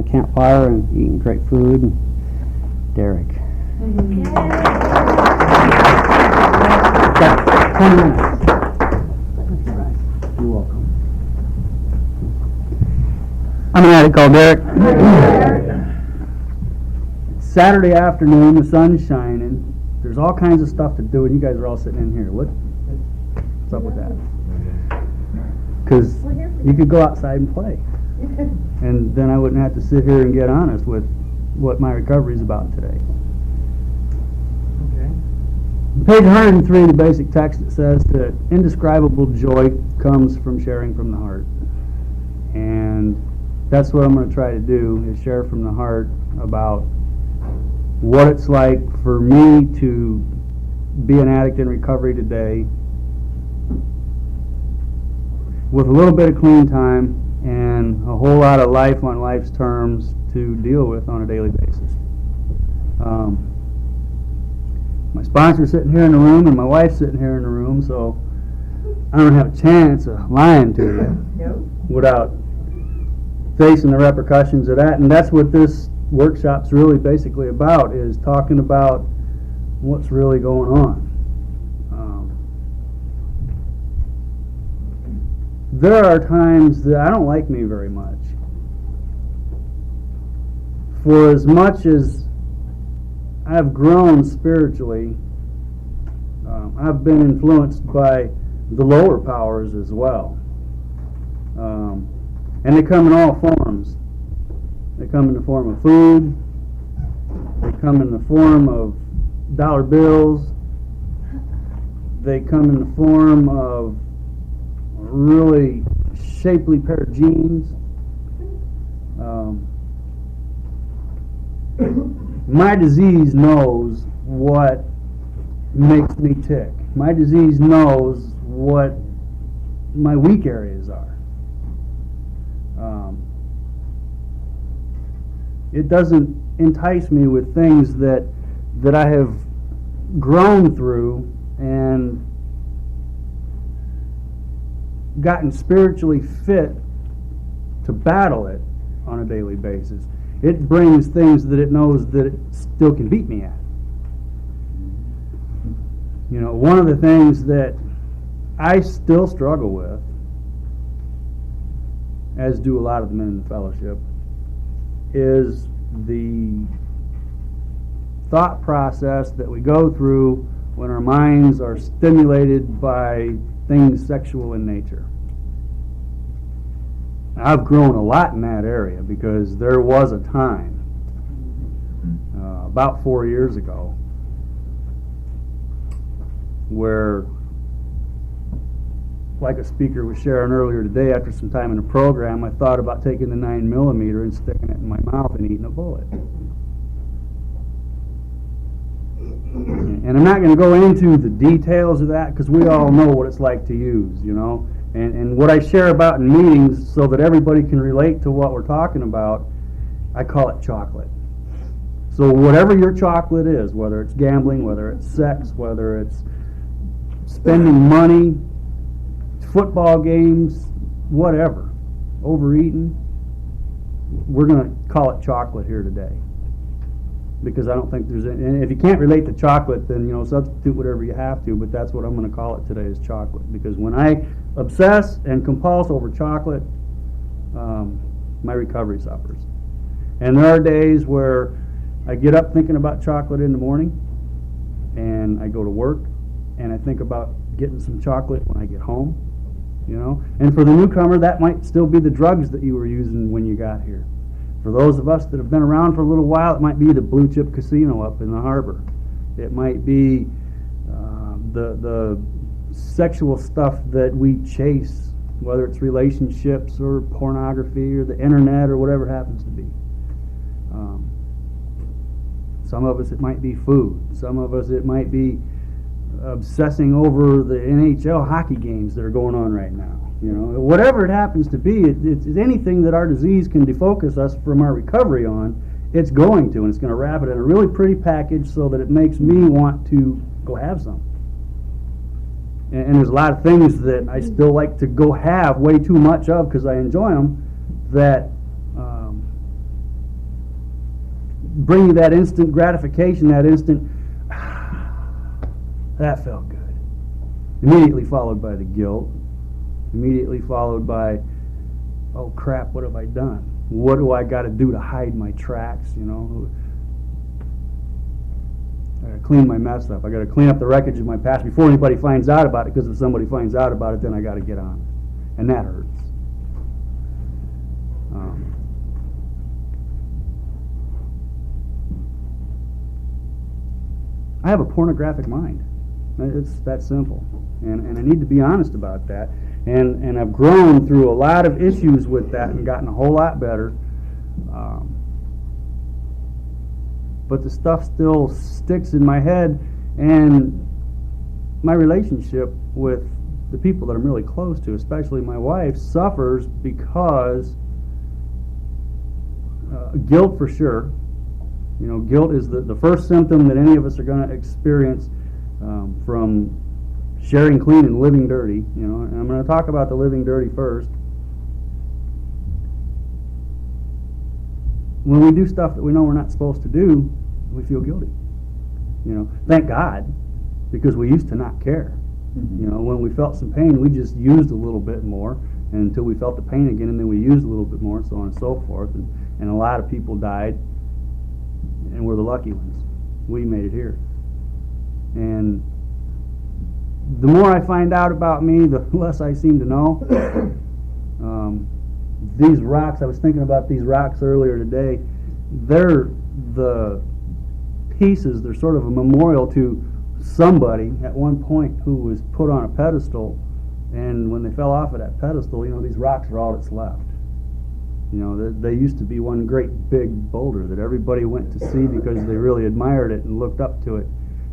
the campfire and eating great food. And Derek. Got 10 minutes. You're welcome. I'm an addict called Derek. Saturday afternoon, the sun's shining. There's all kinds of stuff to do, and you guys are all sitting in here. What's up with that? Because you could go outside and play, and then I wouldn't have to sit here and get honest with what my recovery is about today. Okay. Page 103 in the basic text, it says that indescribable joy comes from sharing from the heart. And that's what I'm going to try to do, is share from the heart about what it's like for me to be an addict in recovery today with a little bit of clean time and a whole lot of life on life's terms to deal with on a daily basis. My sponsor's sitting here in the room and my wife's sitting here in the room, so I don't have a chance of lying to you without facing the repercussions of that. And that's what this workshop's really basically about, is talking about what's really going on. There are times that I don't like me very much. For as much as I've grown spiritually, I've been influenced by the lower powers as well. And they come in all forms. They come in the form of food. They come in the form of dollar bills. They come in the form of a really shapely pair of jeans. My disease knows what makes me tick. My disease knows what my weak areas are. It doesn't entice me with things that I have grown through and gotten spiritually fit to battle it on a daily basis. It brings things that it knows that it still can beat me at. You know, one of the things that I still struggle with, as do a lot of the men in the fellowship, is the thought process that we go through when our minds are stimulated by things sexual in nature. I've grown a lot in that area because there was a time, about 4 years ago, where, like a speaker was sharing earlier today, after some time in the program, I thought about taking the 9mm and sticking it in my mouth and eating a bullet. And I'm not going to go into the details of that because we all know what it's like to use, you know. And what I share about in meetings so that everybody can relate to what we're talking about, I call it chocolate. So whatever your chocolate is, whether it's gambling, whether it's sex, whether it's spending money, football games, whatever, overeating, we're going to call it chocolate here today. Because I don't think there's any, and if you can't relate to chocolate, then, you know, substitute whatever you have to, but that's what I'm going to call it today, is chocolate. Because when I obsess and compulse over chocolate, my recovery suffers. And there are days where I get up thinking about chocolate in the morning, and I go to work, and I think about getting some chocolate when I get home, you know. And for the newcomer, that might still be the drugs that you were using when you got here. For those of us that have been around for a little while, it might be the Blue Chip Casino up in the harbor. It might be the sexual stuff that we chase, whether it's relationships or pornography or the internet or whatever it happens to be. Some of us, it might be food. Some of us, it might be obsessing over the NHL hockey games that are going on right now. You know, whatever it happens to be, it's anything that our disease can defocus us from our recovery on, it's going to, and it's going to wrap it in a really pretty package so that it makes me want to go have some. And there's a lot of things that I still like to go have way too much of because I enjoy them, that bring you that instant gratification, that instant, that felt good. Immediately followed by the guilt. Immediately followed by, oh crap, what have I done? What do I got to do to hide my tracks, you know? I got to clean my mess up. I got to clean up the wreckage of my past before anybody finds out about it, because if somebody finds out about it, then I got to get on it. And that hurts. I have a pornographic mind. It's that simple. And I need to be honest about that. And I've grown through a lot of issues with that and gotten a whole lot better. But the stuff still sticks in my head, and my relationship with the people that I'm really close to, especially my wife, suffers because guilt, for sure. You know, guilt is the first symptom that any of us are going to experience from sharing clean and living dirty. You know, and I'm going to talk about the living dirty first. When we do stuff that we know we're not supposed to do, we feel guilty. You know, thank God, because we used to not care. Mm-hmm. You know, when we felt some pain, we just used a little bit more, and until we felt the pain again, and then we used a little bit more, so on and so forth. And a lot of people died, and we're the lucky ones. We made it here. And the more I find out about me, the less I seem to know. These rocks, I was thinking about these rocks earlier today, they're the pieces, they're sort of a memorial to somebody at one point who was put on a pedestal, and when they fell off of that pedestal, you know, these rocks are all that's left. You know, they used to be one great big boulder that everybody went to see because they really admired it and looked up to it,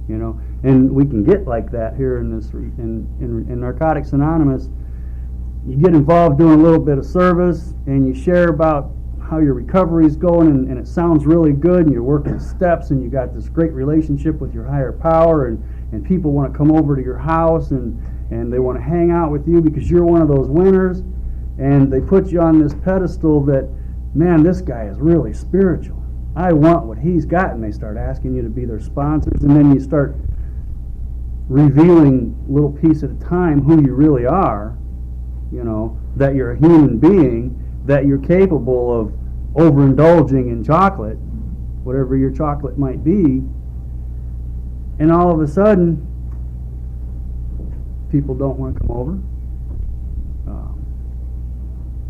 you know. And we can get like that here in this in Narcotics Anonymous. You get involved doing a little bit of service, and you share about how your recovery is going, and it sounds really good, and you're working steps, and you got this great relationship with your higher power, and people want to come over to your house, and they want to hang out with you because you're one of those winners, and they put you on this pedestal that, man, this guy is really spiritual. I want what he's got, and they start asking you to be their sponsors, and then you start revealing a little piece at a time who you really are. You know, that you're a human being, that you're capable of overindulging in chocolate, whatever your chocolate might be, and all of a sudden, people don't want to come over.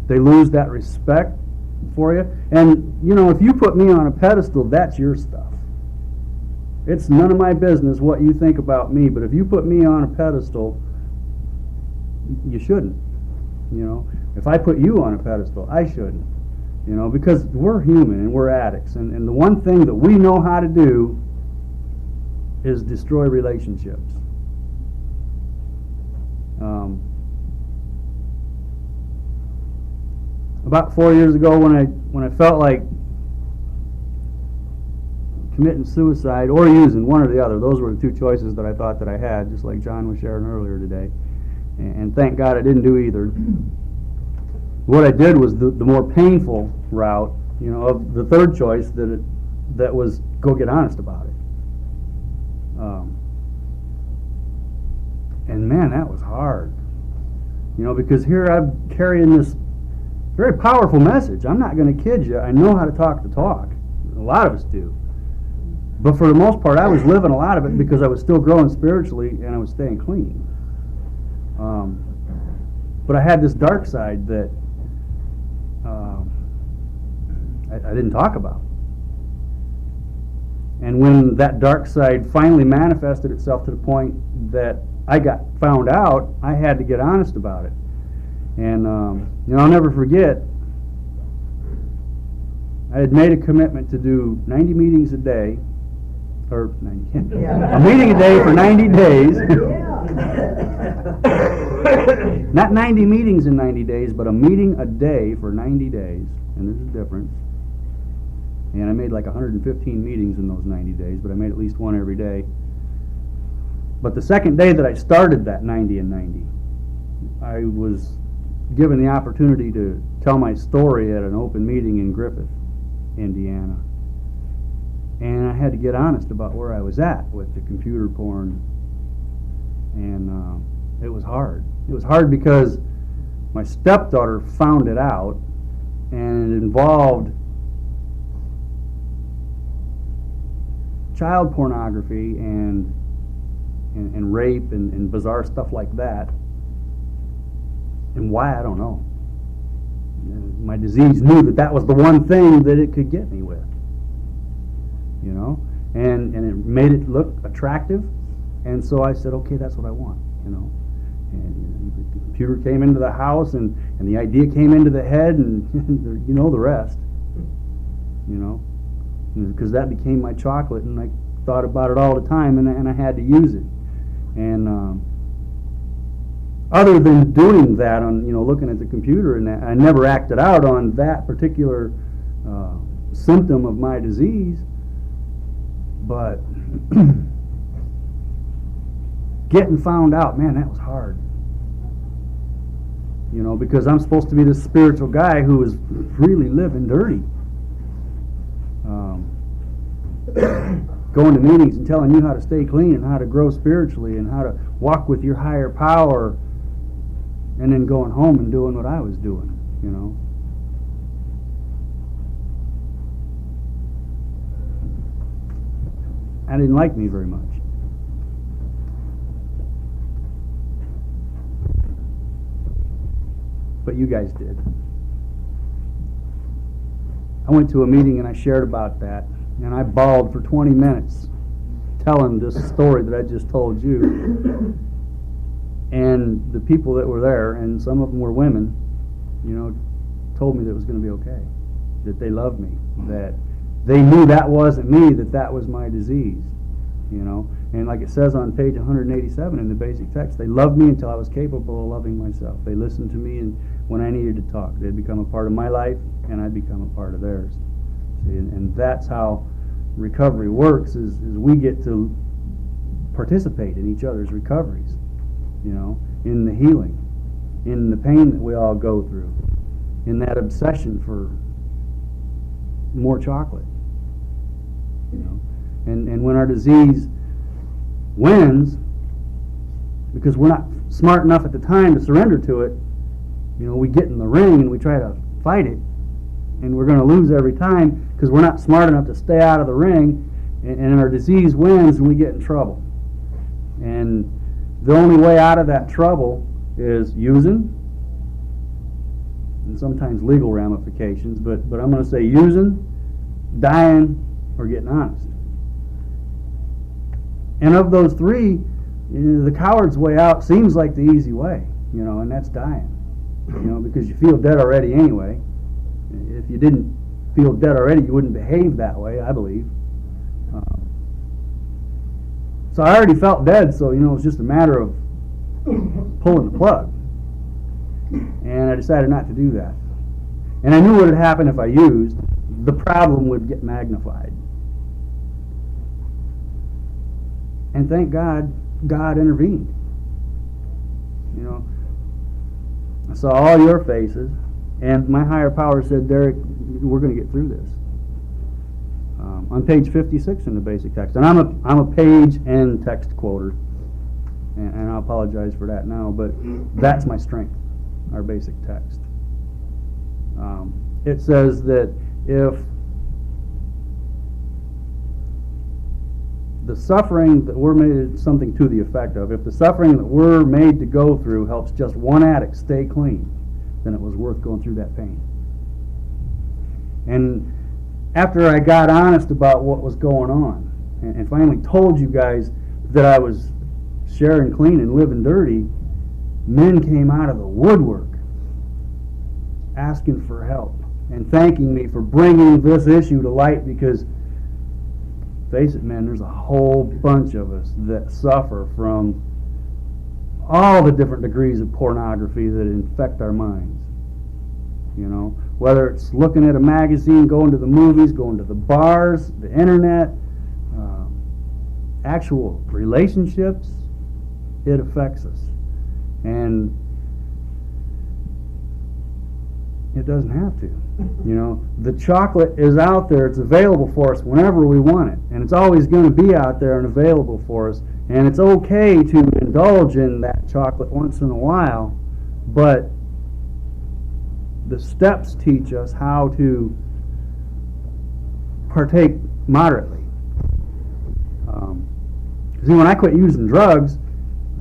They lose that respect for you. And, you know, if you put me on a pedestal, that's your stuff. It's none of my business what you think about me, but if you put me on a pedestal, you shouldn't. You know, if I put you on a pedestal, I shouldn't. You know, because we're human and we're addicts. And the one thing that we know how to do is destroy relationships. About 4 years ago, when I felt like committing suicide or using, one or the other, those were the two choices that I thought that I had, just like John was sharing earlier today. And thank God I didn't do either. What I did was the more painful route, you know, of the third choice, that was go get honest about it. And man, that was hard. You know, because here I'm carrying this very powerful message. I'm not going to kid you. I know how to talk the talk. A lot of us do. But for the most part, I was living a lot of it because I was still growing spiritually and I was staying clean. But I had this dark side that I didn't talk about. And when that dark side finally manifested itself to the point that I got found out, I had to get honest about it. And you know, I'll never forget, I had made a commitment to do 90 meetings a day, or 90, a meeting a day for 90 days. Not 90 meetings in 90 days, but a meeting a day for 90 days. And there's a difference. And I made like 115 meetings in those 90 days, but I made at least one every day. But the second day that I started that 90 and 90, I was given the opportunity to tell my story at an open meeting in Griffith, Indiana. And I had to get honest about where I was at with the computer porn. And it was hard. It was hard because my stepdaughter found it out, and it involved child pornography and rape and bizarre stuff like that. And why, I don't know. My disease knew that that was the one thing that it could get me with, you know, and it made it look attractive, and so I said, okay, that's what I want, you know. And the computer came into the house, and the idea came into the head, and you know the rest, you know, because that became my chocolate, and I thought about it all the time, and I had to use it. And other than doing that, on, you know, looking at the computer, and that, I never acted out on that particular symptom of my disease. But getting found out, man, that was hard. You know, because I'm supposed to be this spiritual guy who is really living dirty. Going to meetings and telling you how to stay clean and how to grow spiritually and how to walk with your higher power, and then going home and doing what I was doing, you know. I didn't like me very much. But you guys did. I went to a meeting and I shared about that, and I bawled for 20 minutes telling this story that I just told you. And the people that were there, and some of them were women, you know, told me that it was going to be okay, that they loved me, that they knew that wasn't me, that that was my disease, you know. And like it says on page 187 in the basic text, they loved me until I was capable of loving myself. They listened to me and when I needed to talk. They'd become a part of my life, and I'd become a part of theirs. See, and that's how recovery works, is we get to participate in each other's recoveries, you know, in the healing, in the pain that we all go through, in that obsession for more chocolate, you know. And when our disease wins, because we're not smart enough at the time to surrender to it, you know, we get in the ring and we try to fight it, and we're going to lose every time because we're not smart enough to stay out of the ring, and our disease wins and we get in trouble. And the only way out of that trouble is using, and sometimes legal ramifications, but I'm going to say using, dying, or getting honest. And of those three, you know, the coward's way out seems like the easy way, you know, and that's dying, you know, because you feel dead already anyway. If you didn't feel dead already, you wouldn't behave that way, I believe. So I already felt dead, so, you know, it was just a matter of pulling the plug. And I decided not to do that. And I knew what would happen if I used. The problem would get magnified. And thank God, God intervened. You know, I saw all your faces, and my higher power said, Derek, we're going to get through this. On page 56 in the basic text, and I'm a page and text quoter, and I apologize for that now, but that's my strength, our basic text. It says that if the suffering that we're made, something to the effect of, if the suffering that we're made to go through helps just one addict stay clean, then it was worth going through that pain. And after I got honest about what was going on, and finally told you guys that I was sharing clean and living dirty, men came out of the woodwork asking for help and thanking me for bringing this issue to light, because face it, man, there's a whole bunch of us that suffer from all the different degrees of pornography that infect our minds. You know, whether it's looking at a magazine, going to the movies, going to the bars, the internet, actual relationships, it affects us. And it doesn't have to. You know, the chocolate is out there. It's available for us whenever we want it. And it's always going to be out there and available for us. And it's okay to indulge in that chocolate once in a while, but the steps teach us how to partake moderately. See, when I quit using drugs,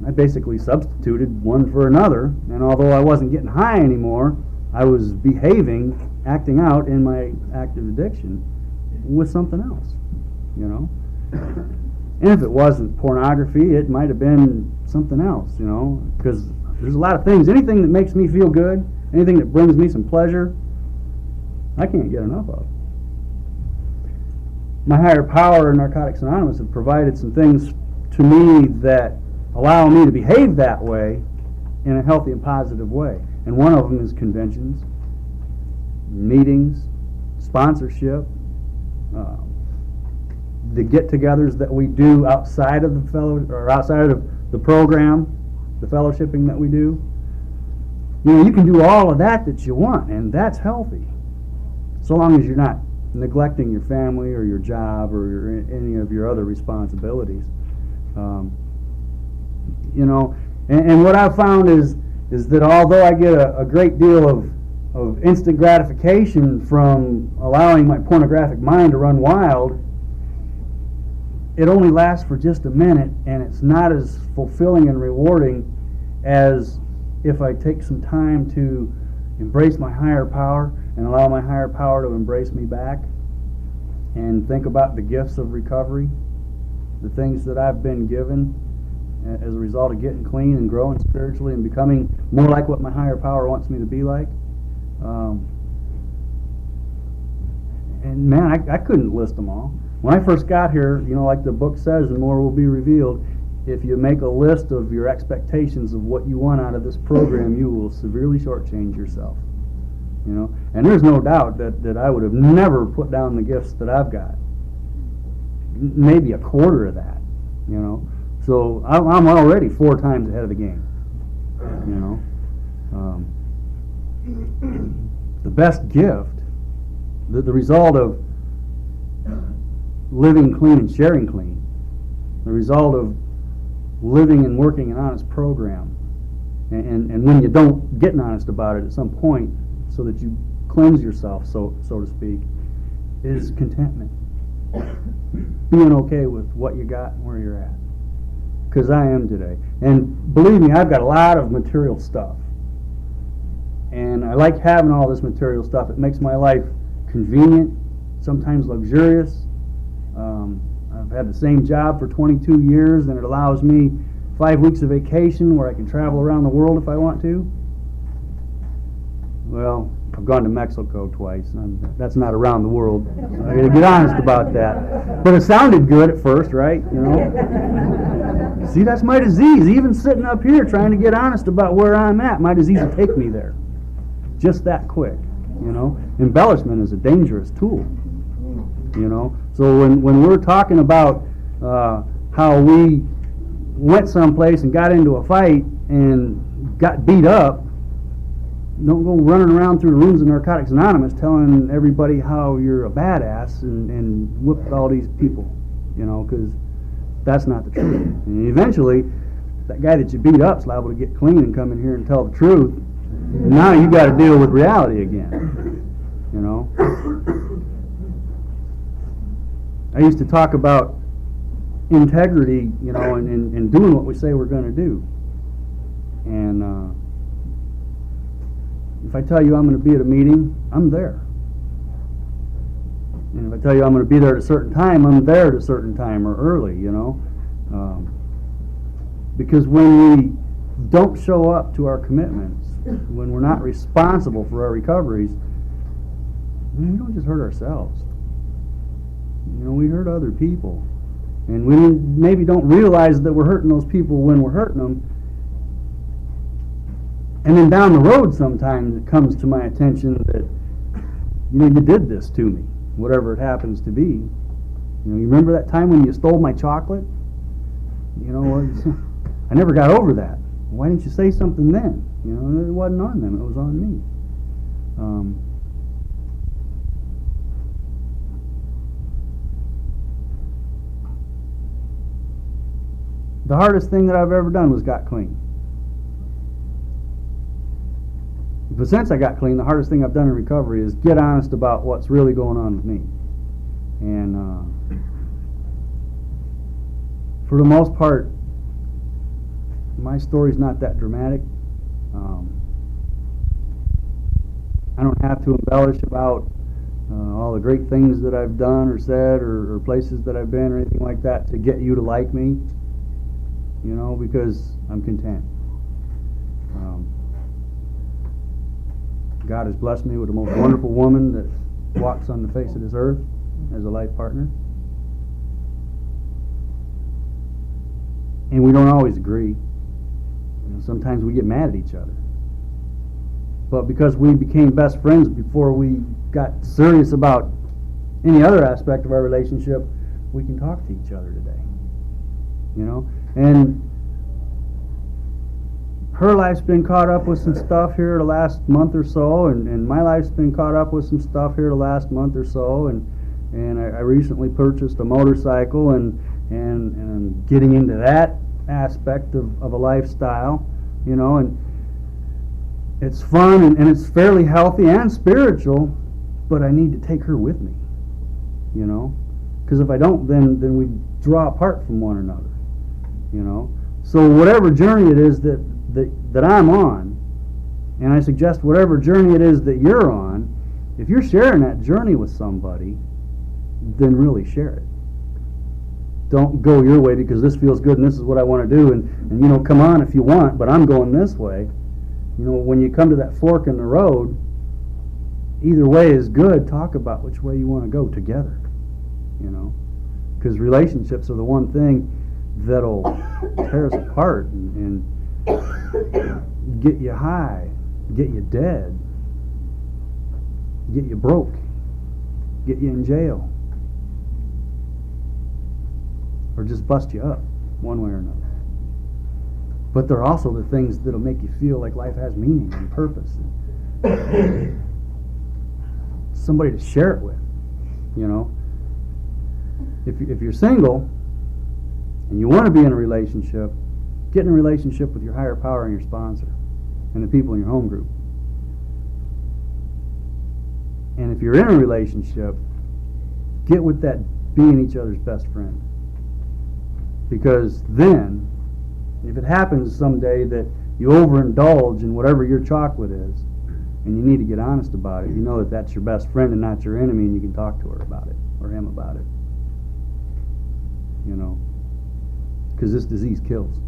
I basically substituted one for another, and although I wasn't getting high anymore, I was behaving, acting out in my active addiction with something else, you know. And if it wasn't pornography, it might have been something else, you know, because there's a lot of things. Anything that makes me feel good, anything that brings me some pleasure, I can't get enough of. My higher power and Narcotics Anonymous have provided some things to me that allow me to behave that way in a healthy and positive way. And one of them is conventions, meetings, sponsorship, the get-togethers that we do outside of outside of the program, the fellowshipping that we do. You know, you can do all of that you want, and that's healthy, so long as you're not neglecting your family or your job or any of your other responsibilities. You know, and what I've found is that although I get a great deal of instant gratification from allowing my pornographic mind to run wild, it only lasts for just a minute, and it's not as fulfilling and rewarding as if I take some time to embrace my higher power and allow my higher power to embrace me back and think about the gifts of recovery, the things that I've been given as a result of getting clean and growing spiritually and becoming more like what my higher power wants me to be like. And man, I couldn't list them all. When I first got here, you know, like the book says, and more will be revealed, if you make a list of your expectations of what you want out of this program, you will severely shortchange yourself. You know, and there's no doubt that I would have never put down the gifts that I've got. Maybe a quarter of that, you know. So I'm already 4 times ahead of the game, you know. The best gift, the result of living clean and sharing clean, the result of living and working an honest program, and when you don't get honest about it at some point, so that you cleanse yourself, so to speak, is contentment. Being okay with what you got and where you're at. Because I am today. And believe me, I've got a lot of material stuff. And I like having all this material stuff. It makes my life convenient, sometimes luxurious. I've had the same job for 22 years, and it allows me 5 weeks of vacation where I can travel around the world if I want to. Well, I've gone to Mexico twice. That's not around the world. I got to get honest about that. But it sounded good at first, right? You know. See, that's my disease. Even sitting up here trying to get honest about where I'm at, my disease will take me there. Just that quick, you know. Embellishment is a dangerous tool, you know. So when we're talking about how we went someplace and got into a fight and got beat up, don't go running around through the rooms of Narcotics Anonymous telling everybody how you're a badass and whipped all these people, you know, because that's not the truth. And eventually, that guy that you beat up is liable to get clean and come in here and tell the truth. Now you got to deal with reality again, you know. I used to talk about integrity, you know, and doing what we say we're going to do. And if I tell you I'm going to be at a meeting, I'm there. And if I tell you I'm going to be there at a certain time, I'm there at a certain time or early, you know. Because when we don't show up to our commitments, when we're not responsible for our recoveries, we don't just hurt ourselves. You know, we hurt other people. And we maybe don't realize that we're hurting those people when we're hurting them. And then down the road sometimes it comes to my attention that, you know, you did this to me, whatever it happens to be. You know, you remember that time when you stole my chocolate? You know, I never got over that. Why didn't you say something then? You know, it wasn't on them, it was on me. The hardest thing that I've ever done was got clean. But since I got clean, the hardest thing I've done in recovery is get honest about what's really going on with me. And for the most part, my story's not that dramatic. I don't have to embellish about all the great things that I've done or said or places that I've been or anything like that to get you to like me, because I'm content. God has blessed me with the most wonderful woman that walks on the face of this earth as a life partner. And we don't always agree. Sometimes we get mad at each other. But because we became best friends before we got serious about any other aspect of our relationship, we can talk to each other today. And her life's been caught up with some stuff here the last month or so, and my life's been caught up with some stuff here the last month or so, and I recently purchased a motorcycle and getting into that aspect of a lifestyle, and it's fun and it's fairly healthy and spiritual, but I need to take her with me, because if I don't, then we draw apart from one another, So whatever journey it is that I'm on, and I suggest whatever journey it is that you're on, if you're sharing that journey with somebody, then really share it. Don't go your way because this feels good and this is what I want to do, and come on if you want, but I'm going this way. When you come to that fork in the road, either way is good. Talk about which way you want to go together, because relationships are the one thing that'll tear us apart and get you high, get you dead, get you broke, get you in jail, or just bust you up one way or another. But they're also the things that'll make you feel like life has meaning and purpose. Somebody to share it with, If you're single and you want to be in a relationship, get in a relationship with your higher power and your sponsor and the people in your home group. And if you're in a relationship, get with that being each other's best friend. Because then, if it happens someday that you overindulge in whatever your chocolate is, and you need to get honest about it, you know that that's your best friend and not your enemy, and you can talk to her about it, or him about it. Because this disease kills.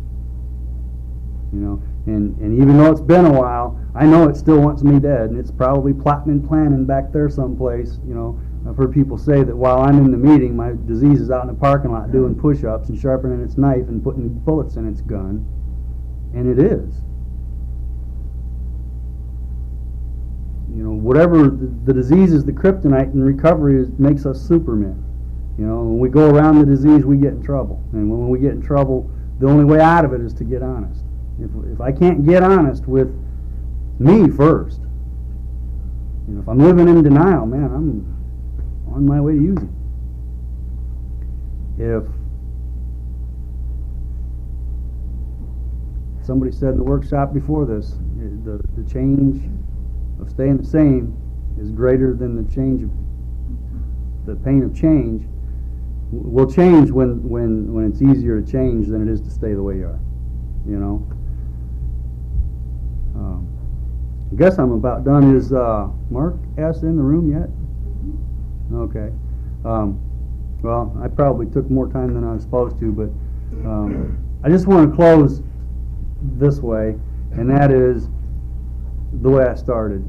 And even though it's been a while, I know it still wants me dead, and it's probably plotting and planning back there someplace. I've heard people say that while I'm in the meeting, my disease is out in the parking lot doing push-ups and sharpening its knife and putting bullets in its gun, and it is. Whatever the disease is, the kryptonite in recovery makes us supermen. When we go around the disease, we get in trouble, and when we get in trouble, the only way out of it is to get honest. If I can't get honest with me first, if I'm living in denial, man, I'm on my way to using. If somebody said in the workshop before this, the change of staying the same is greater than the pain of change, will change when it's easier to change than it is to stay the way you are. I guess I'm about done. Is Mark S. in the room yet? Okay. Well, I probably took more time than I was supposed to, but I just want to close this way, and that is the way I started.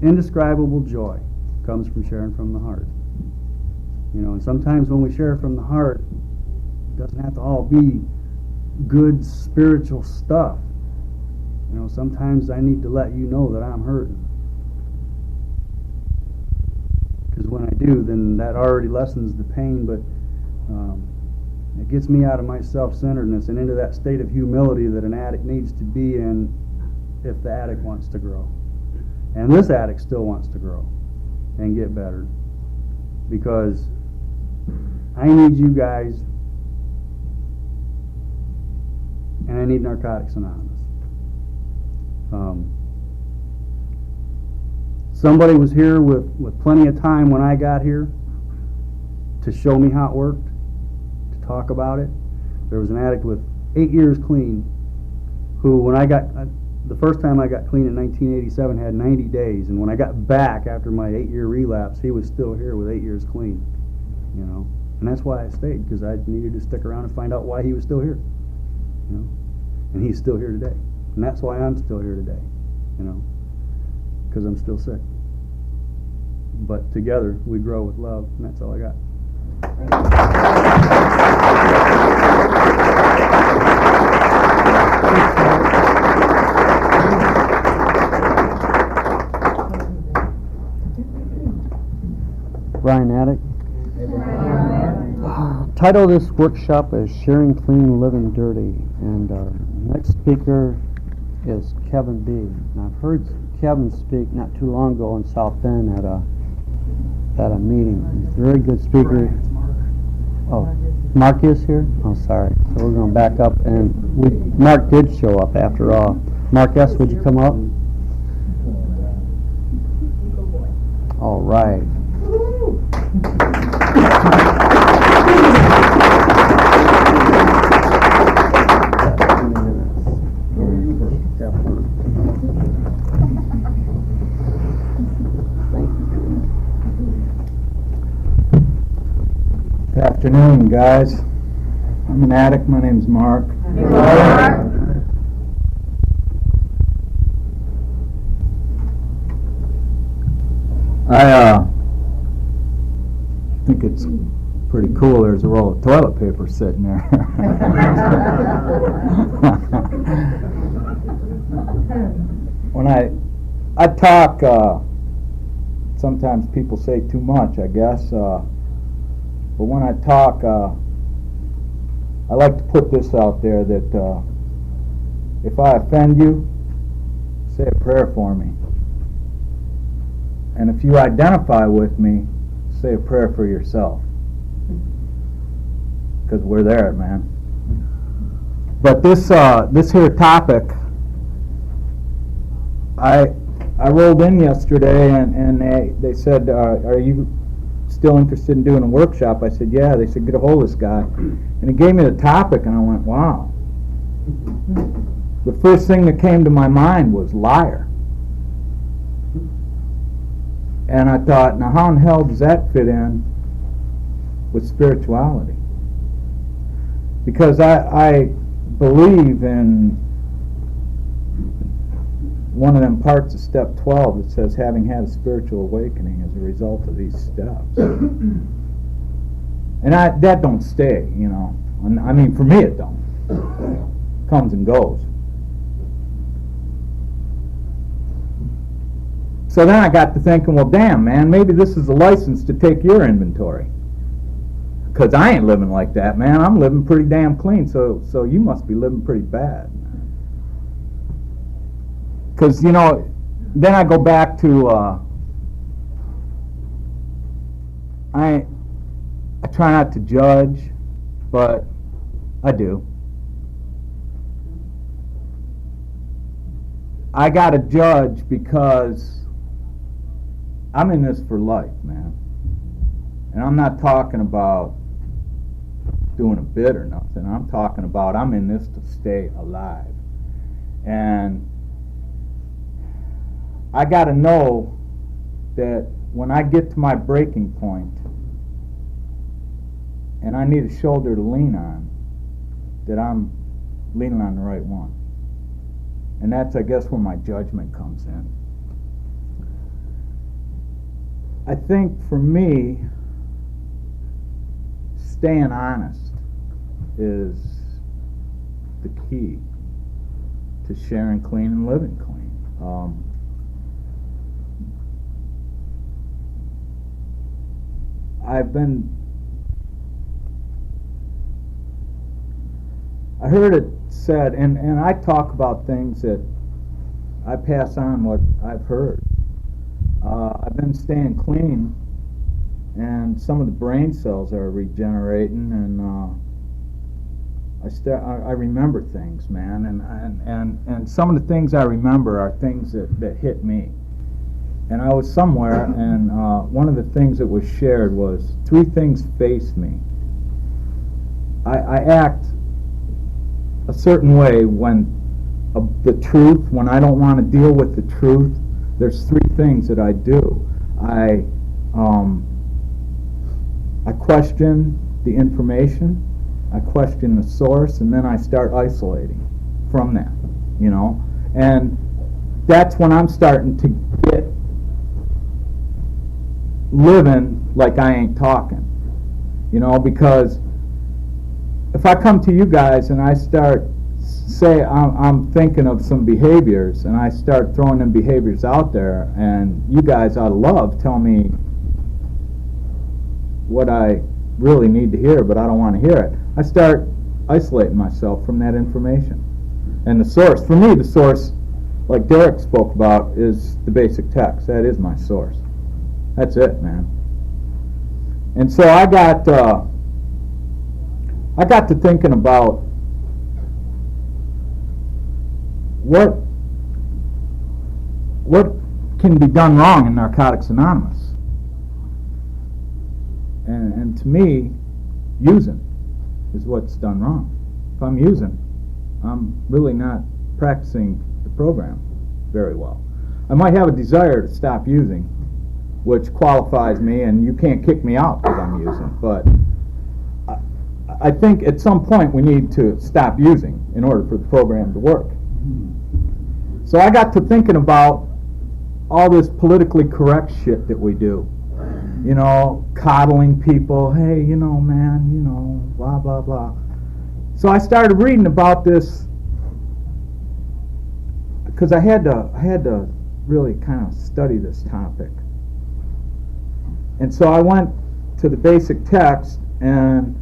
Indescribable joy comes from sharing from the heart. And sometimes when we share from the heart, it doesn't have to all be good spiritual stuff. Sometimes I need to let you know that I'm hurting. Because when I do, then that already lessens the pain, but it gets me out of my self-centeredness and into that state of humility that an addict needs to be in if the addict wants to grow. And this addict still wants to grow and get better, because I need you guys and I need Narcotics Anonymous. Somebody was here with plenty of time when I got here to show me how it worked, to talk about it. There was an addict with 8 years clean who, when I got, the first time I got clean in 1987, had 90 days. And when I got back after my 8-year relapse, he was still here with 8 years clean, you know. And that's why I stayed, because I needed to stick around and find out why he was still here, you know. And he's still here today. And that's why I'm still here today, you know, because I'm still sick. But together, we grow with love, and that's all I got. Brian Attic. Title of this workshop is Sharing Clean, Living Dirty, and our next speaker is Kevin B. And I've heard Kevin speak not too long ago in South Bend at a meeting. He's a very good speaker. Oh, Mark is here? Oh, sorry. So we're going to back up, and Mark did show up after all. Mark S., would you come up? All right. Good afternoon, guys. I'm an addict. My name's Mark. I think it's pretty cool. There's a roll of toilet paper sitting there. When I talk, sometimes people say too much, I guess. But when I talk, I like to put this out there that if I offend you, say a prayer for me. And if you identify with me, say a prayer for yourself. Because we're there, man. But this here topic, I rolled in yesterday and they said, are you still interested in doing a workshop? I said, yeah. They said, get a hold of this guy. And he gave me the topic, and I went, wow. The first thing that came to my mind was liar. And I thought, now how in hell does that fit in with spirituality? Because I believe in one of them parts of step 12 that says having had a spiritual awakening as a result of these steps. And that don't stay, you know. I mean, for me it don't. Comes and goes. So then I got to thinking, well, damn, man, maybe this is a license to take your inventory. Because I ain't living like that, man. I'm living pretty damn clean, so you must be living pretty bad. Because, you know, then I go back to, I try not to judge, but I do. I got to judge because I'm in this for life, man. And I'm not talking about doing a bit or nothing. I'm talking about I'm in this to stay alive. And I got to know that when I get to my breaking point and I need a shoulder to lean on, that I'm leaning on the right one. And that's, I guess, where my judgment comes in. I think for me, staying honest is the key to sharing clean and living clean. I heard it said, and I talk about things that I pass on what I've heard. I've been staying clean, and some of the brain cells are regenerating, and I remember things, man, and some of the things I remember are things that hit me. And I was somewhere, and one of the things that was shared was 3 things face me. I act a certain way when the truth, when I don't want to deal with the truth. There's 3 things that I do. I question the information, I question the source, and then I start isolating from that, you know. And that's when I'm starting to get living like I ain't talking, you know, because if I come to you guys and I start say I'm thinking of some behaviors and I start throwing them behaviors out there, and you guys out of love tell me what I really need to hear, but I don't want to hear it, I start isolating myself from that information. And the source, for me, the source, like Derek spoke about, is the basic text. That is my source. That's it, man. And so I got to thinking about what can be done wrong in Narcotics Anonymous. And to me, using is what's done wrong. If I'm using, I'm really not practicing the program very well. I might have a desire to stop using, which qualifies me, and you can't kick me out because I'm using, but I think at some point we need to stop using in order for the program to work. So I got to thinking about all this politically correct shit that we do. You know, coddling people, hey, you know, man, you know, blah, blah, blah. So I started reading about this because I had to really kind of study this topic. And so I went to the basic text, and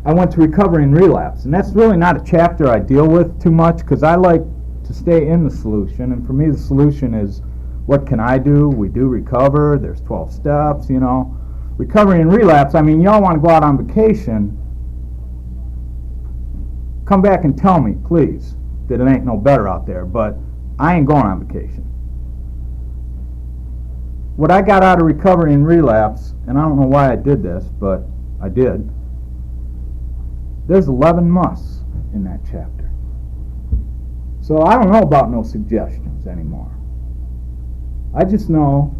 I went to Recovery and Relapse. And that's really not a chapter I deal with too much because I like to stay in the solution. And for me, the solution is, what can I do? We do recover. There's 12 steps, you know. Recovery and relapse, I mean, y'all want to go out on vacation, come back and tell me, please, that it ain't no better out there, but I ain't going on vacation. What I got out of recovery and relapse, and I don't know why I did this, but I did, there's 11 musts in that chapter. So I don't know about no suggestions anymore. I just know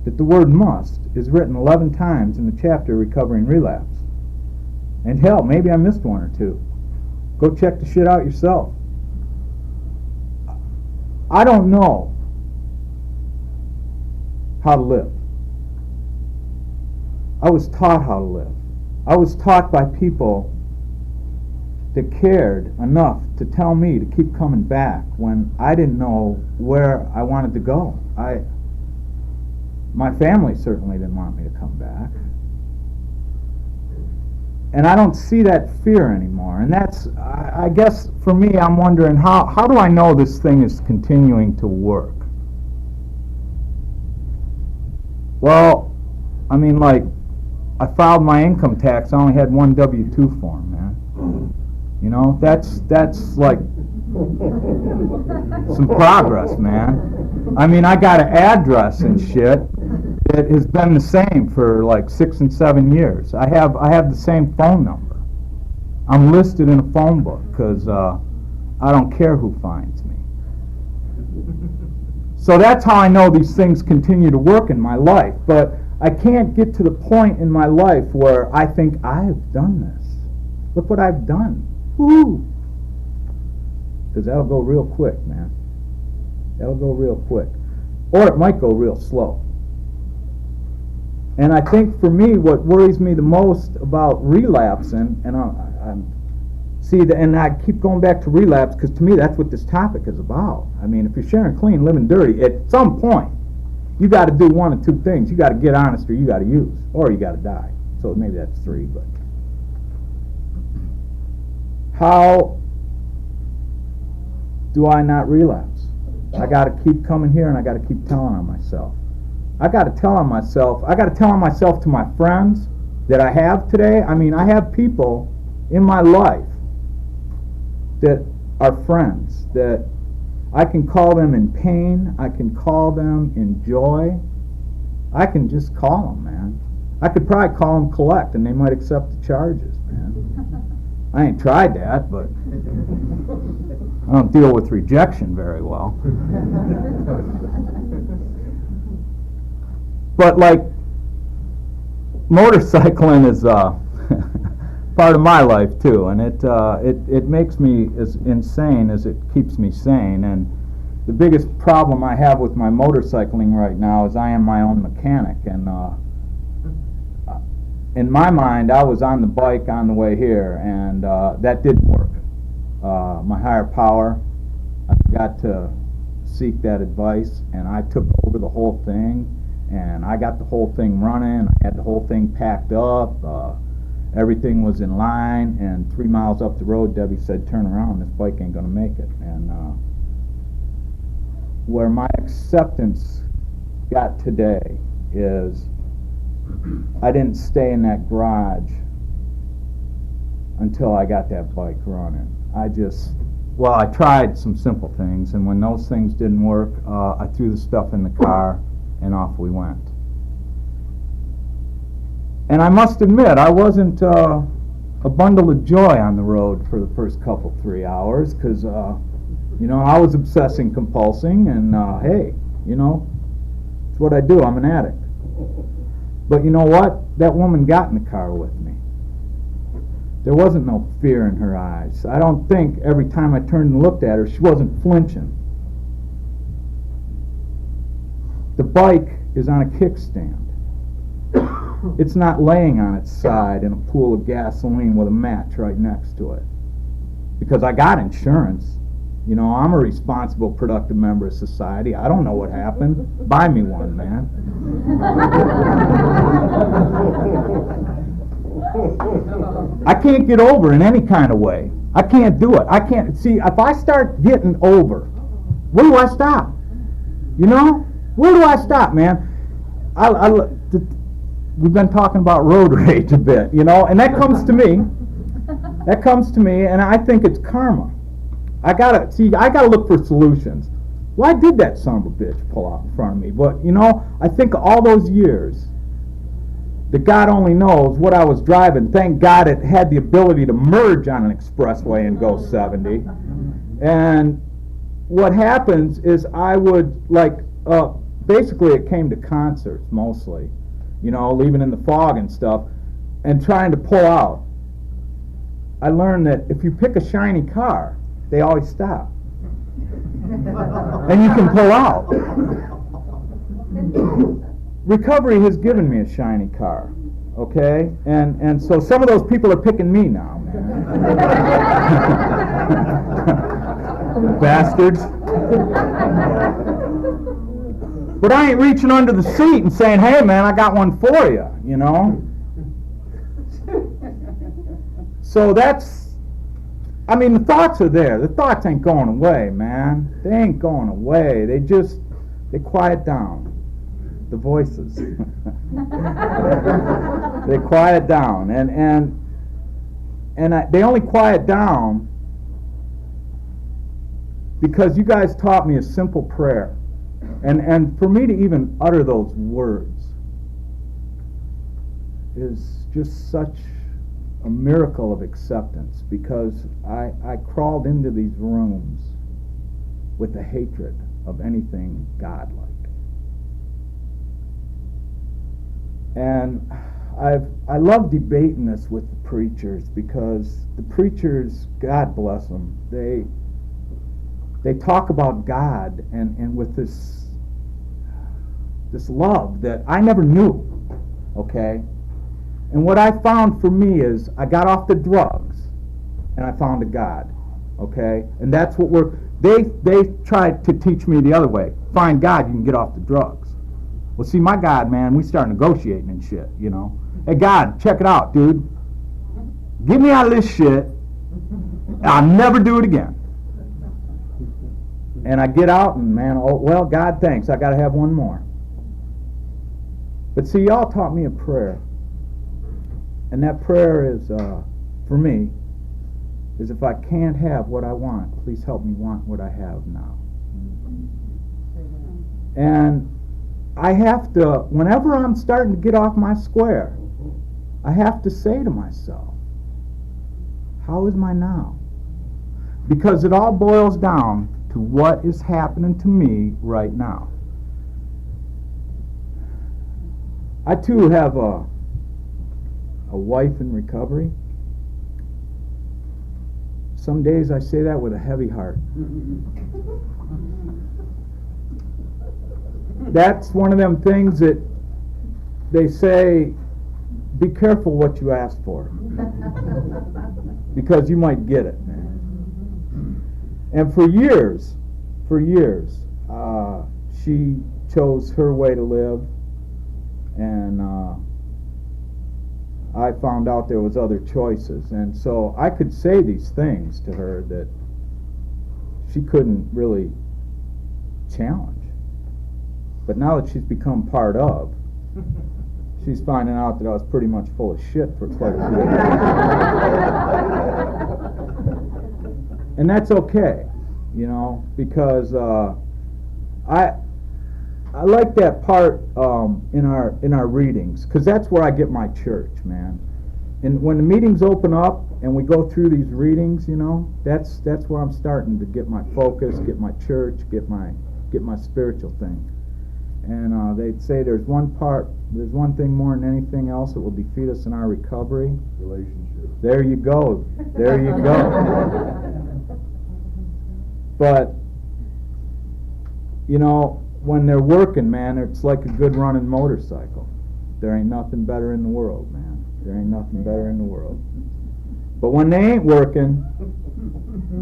that the word must is written 11 times in the chapter Recovery and Relapse. And hell, maybe I missed 1 or 2. Go check the shit out yourself. I don't know how to live. I was taught how to live. I was taught by people that cared enough to tell me to keep coming back when I didn't know where I wanted to go. My family certainly didn't want me to come back. And I don't see that fear anymore. And that's, I guess for me, I'm wondering, how do I know this thing is continuing to work? Well, I mean, like, I filed my income tax, I only had 1 W-2 form, man. You know, that's like some progress, man. I mean, I got an address and shit that has been the same for like 6 and 7 years. I have the same phone number. I'm listed in a phone book because I don't care who finds me. So that's how I know these things continue to work in my life. But I can't get to the point in my life where I think I've done this. Look what I've done. Woo! Because that'll go real quick, man. That'll go real quick. Or it might go real slow. And I think for me, what worries me the most about relapsing, and and I keep going back to relapse because to me that's what this topic is about. I mean, if you're sharing clean, living dirty, at some point, you got to do 1 of 2 things. You got to get honest, or you got to use, or you got to die. So maybe that's 3, but how do I not relapse? I got to keep coming here, and I got to keep telling on myself. I got to tell on myself to my friends that I have today. I mean, I have people in my life that are friends, that I can call them in pain, I can call them in joy. I can just call them, man. I could probably call them collect, and they might accept the charges, man. I ain't tried that, but I don't deal with rejection very well. But like, motorcycling is part of my life too, and it makes me as insane as it keeps me sane. And the biggest problem I have with my motorcycling right now is I am my own mechanic, and in my mind, I was on the bike on the way here, and that didn't work. My higher power, I got to seek that advice, and I took over the whole thing, and I got the whole thing running. I had the whole thing packed up. Everything was in line, and 3 miles up the road, Debbie said, "Turn around, this bike ain't going to make it." And where my acceptance got today is I didn't stay in that garage until I got that bike running. I tried some simple things, and when those things didn't work, I threw the stuff in the car, and off we went. And I must admit, I wasn't a bundle of joy on the road for the first 3 hours, because, I was obsessing compulsing, and, hey, it's what I do. I'm an addict. But you know what? That woman got in the car with me. There wasn't no fear in her eyes. I don't think every time I turned and looked at her, she wasn't flinching. The bike is on a kickstand. It's not laying on its side in a pool of gasoline with a match right next to it. Because I got insurance. I'm a responsible, productive member of society. I don't know what happened. Buy me one, man. I can't get over in any kind of way. I can't do it. I can't. See, if I start getting over, where do I stop? Where do I stop, man? We've been talking about road rage a bit, and that comes to me. That comes to me, and I think it's karma. I gotta look for solutions. Why did that son of a bitch pull out in front of me? But, I think all those years, that God only knows what I was driving. Thank God it had the ability to merge on an expressway and go 70. And what happens is I would, basically it came to concerts mostly, leaving in the fog and stuff, and trying to pull out. I learned that if you pick a shiny car, they always stop. And you can pull out. Recovery has given me a shiny car, okay? And so some of those people are picking me now, man. Bastards. But I ain't reaching under the seat and saying, "Hey, man, I got one for you," So the thoughts are there. The thoughts ain't going away, man. They ain't going away. They quiet down. The voices. They quiet down. And they only quiet down because you guys taught me a simple prayer. And for me to even utter those words is just such a miracle of acceptance, because I crawled into these rooms with the hatred of anything godlike. And I love debating this with the preachers, because the preachers, God bless them, they talk about God and with this love that I never knew, okay? And what I found for me is I got off the drugs and I found a God, okay? And that's what they tried to teach me the other way. Find God, you can get off the drugs. Well, see, my God, man, we start negotiating and shit, Hey, God, check it out, dude. Get me out of this shit. I'll never do it again. And I get out and, man, oh, well, God, thanks. I got to have one more. But see, y'all taught me a prayer. And that prayer is, for me, is if I can't have what I want, please help me want what I have now. And I have to, whenever I'm starting to get off my square, I have to say to myself, how is my now? Because it all boils down to what is happening to me right now. I too have a wife in recovery. Some days I say that with a heavy heart. That's one of them things that they say, be careful what you ask for, because you might get it. And for years, she chose her way to live, and I found out there was other choices, and so I could say these things to her that she couldn't really challenge. But now that she's become part of, she's finding out that I was pretty much full of shit for quite a few years. And that's okay, you know, because I like that part in our readings, because that's where I get my church, man. And when the meetings open up and we go through these readings, you know, that's where I'm starting to get my focus, get my church, get my spiritual thing. And they'd say there's one thing more than anything else that will defeat us in our recovery. Relationship. There you go. There you go. But, you know, when they're working, man, it's like a good running motorcycle. There ain't nothing better in the world, man. There ain't nothing better in the world. But when they ain't working,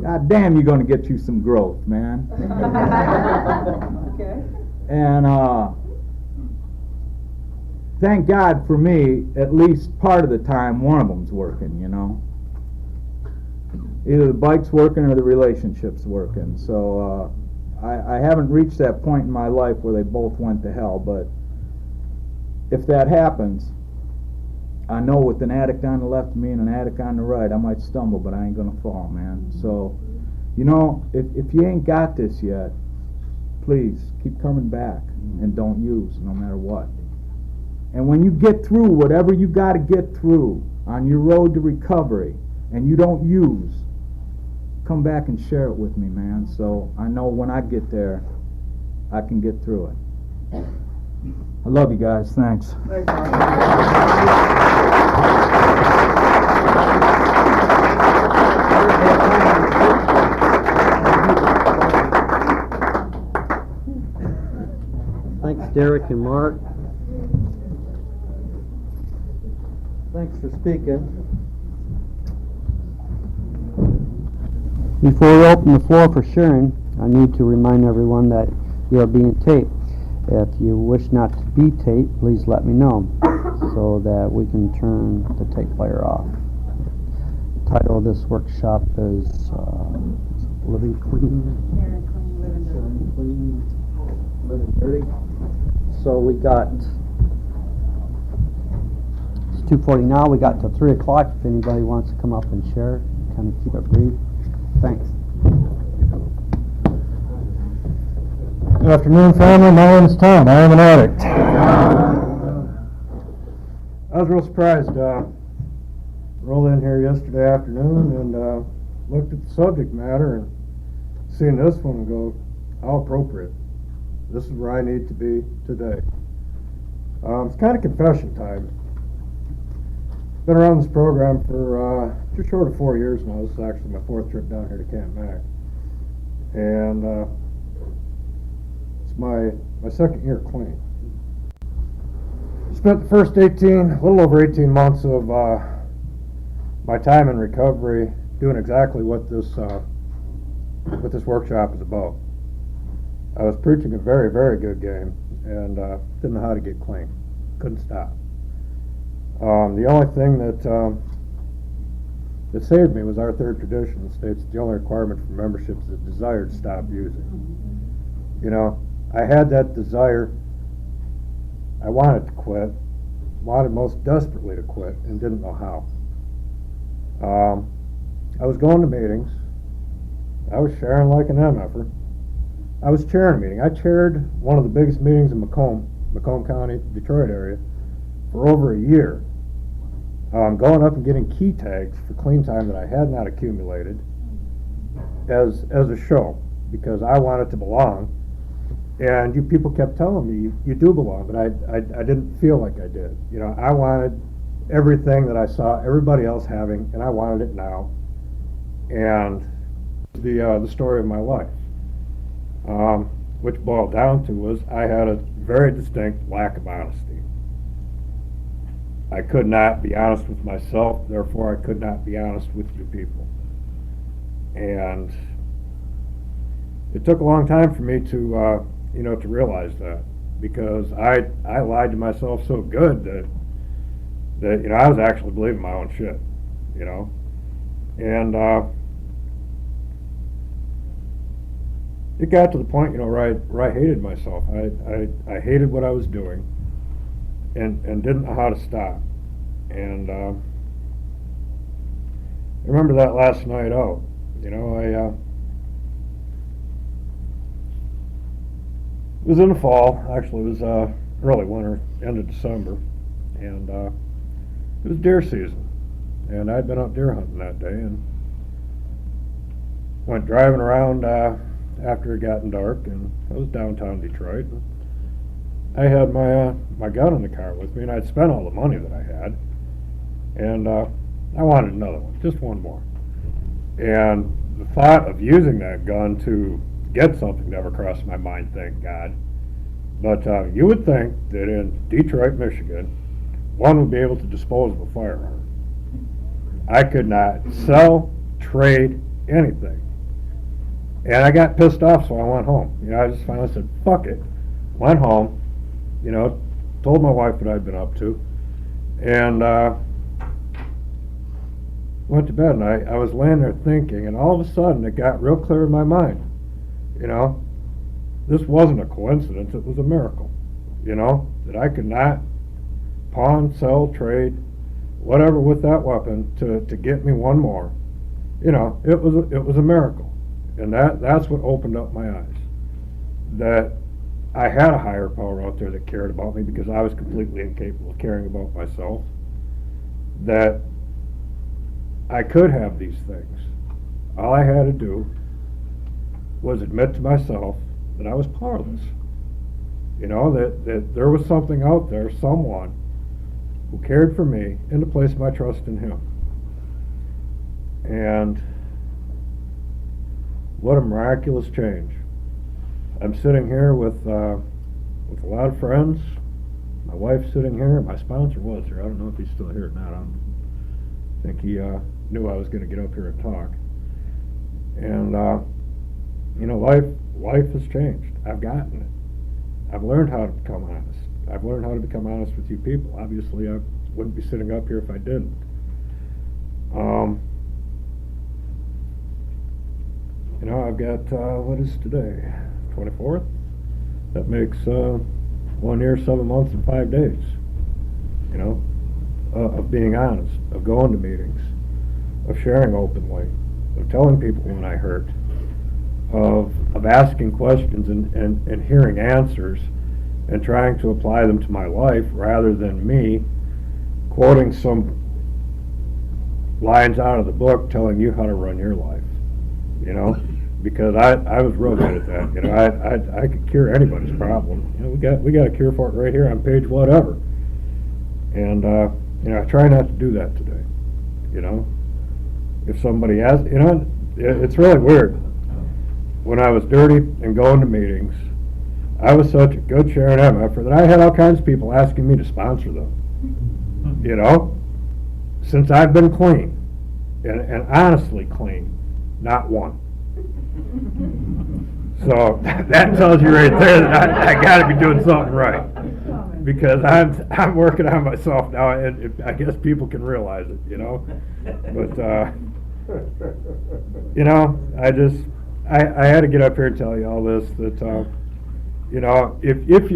god damn, you're going to get you some growth, man. Okay. And thank God for me, at least part of the time, one of them's working, you know. Either the bike's working or the relationship's working. So I haven't reached that point in my life where they both went to hell, but if that happens, I know with an addict on the left of me and an addict on the right, I might stumble, but I ain't gonna fall, man. So, you know, if you ain't got this yet, please keep coming back and don't use, no matter what. And when you get through whatever you got to get through on your road to recovery and you don't use, come back and share it with me, man. So I know when I get there, I can get through it. I love you guys. Thanks. Thanks, Derek and Mark. Thanks for speaking. Before we open the floor for sharing, I need to remind everyone that you are being taped. If you wish not to be taped, please let me know so that we can turn the tape player off. The title of this workshop is Living Clean. Sharing clean, living dirty. Sharing Clean, Living Dirty. So we got, it's 2:40 now, we got till 3 o'clock if anybody wants to come up and share, kind of keep it brief. Thanks. Good afternoon, family. My name is Tom. I am an addict. I was real surprised. Rolled in here yesterday afternoon and looked at the subject matter and seen this one and go, how appropriate. This is where I need to be today. It's kind of confession time. Been around this program for just short of 4 years now. This is actually my 4th trip down here to Camp Mac. And it's my 2nd year clean. Spent the first a little over 18 months of my time in recovery doing exactly what this workshop is about. I was preaching a very, very good game and didn't know how to get clean. Couldn't stop. The only thing that saved me was our 3rd tradition that states the only requirement for membership is a desire to stop using. You know, I had that desire. I wanted to quit, wanted most desperately to quit, and didn't know how. I was going to meetings. I was sharing like an MFer. I was chairing a meeting. I chaired one of the biggest meetings in Macomb County, Detroit area, for over a year. Going up and getting key tags for clean time that I had not accumulated as a show, because I wanted to belong. And you people kept telling me you do belong, but I didn't feel like I did. You know, I wanted everything that I saw everybody else having, and I wanted it now. And the story of my life, which boiled down to was I had a very distinct lack of honesty. I could not be honest with myself, therefore I could not be honest with you people. And it took a long time for me to to realize that, because I lied to myself so good that I was actually believing my own shit, and it got to the point, where I hated myself. I hated what I was doing, and didn't know how to stop. And I remember that last night out. It was in the fall. Actually, it was early winter, end of December, and it was deer season. And I'd been out deer hunting that day, and went driving around after it got dark, and I was downtown Detroit. And I had my gun in the car with me, and I'd spent all the money that I had, and I wanted another one, just one more. And the thought of using that gun to get something never crossed my mind, thank God. But you would think that in Detroit, Michigan, one would be able to dispose of a firearm. I could not sell, trade, anything. And I got pissed off, so I went home. I just finally said, fuck it. Went home, told my wife what I'd been up to, and went to bed. And I was laying there thinking, and all of a sudden it got real clear in my mind. This wasn't a coincidence, it was a miracle, that I could not pawn, sell, trade, whatever with that weapon to get me one more. It was a miracle. And that's what opened up my eyes. That I had a higher power out there that cared about me, because I was completely incapable of caring about myself. That I could have these things. All I had to do was admit to myself that I was powerless. That there was something out there, someone who cared for me, and to place my trust in him. And what a miraculous change. I'm sitting here with a lot of friends. My wife's sitting here. My sponsor was here. I don't know if he's still here or not. I don't think he knew I was going to get up here and talk. And life has changed. I've gotten it. I've learned how to become honest. I've learned how to become honest with you people. Obviously, I wouldn't be sitting up here if I didn't. I've got, what is today? 24th? That makes 1 year, 7 months, and 5 days. Of being honest, of going to meetings, of sharing openly, of telling people when I hurt, of asking questions and hearing answers, and trying to apply them to my life, rather than me quoting some lines out of the book telling you how to run your life. Because I was real good at that. I could cure anybody's problem. We got a cure for it right here on page whatever. And I try not to do that today. If somebody asks, it's really weird. When I was dirty and going to meetings, I was such a good sharing MFer that I had all kinds of people asking me to sponsor them. Since I've been clean, and honestly clean, not one. So that tells you right there that I got to be doing something right, because I'm working on myself now, and I guess people can realize it, But I had to get up here and tell you all this, that if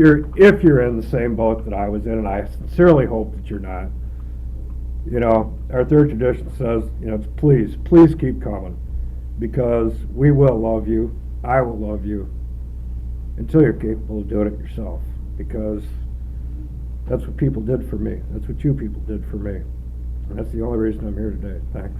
you're in the same boat that I was in, and I sincerely hope that you're not, you know, our third tradition says, you know, it's please, please keep coming, because we will love you, I will love you, until you're capable of doing it yourself, because that's what people did for me. That's what you people did for me. And that's the only reason I'm here today. Thanks.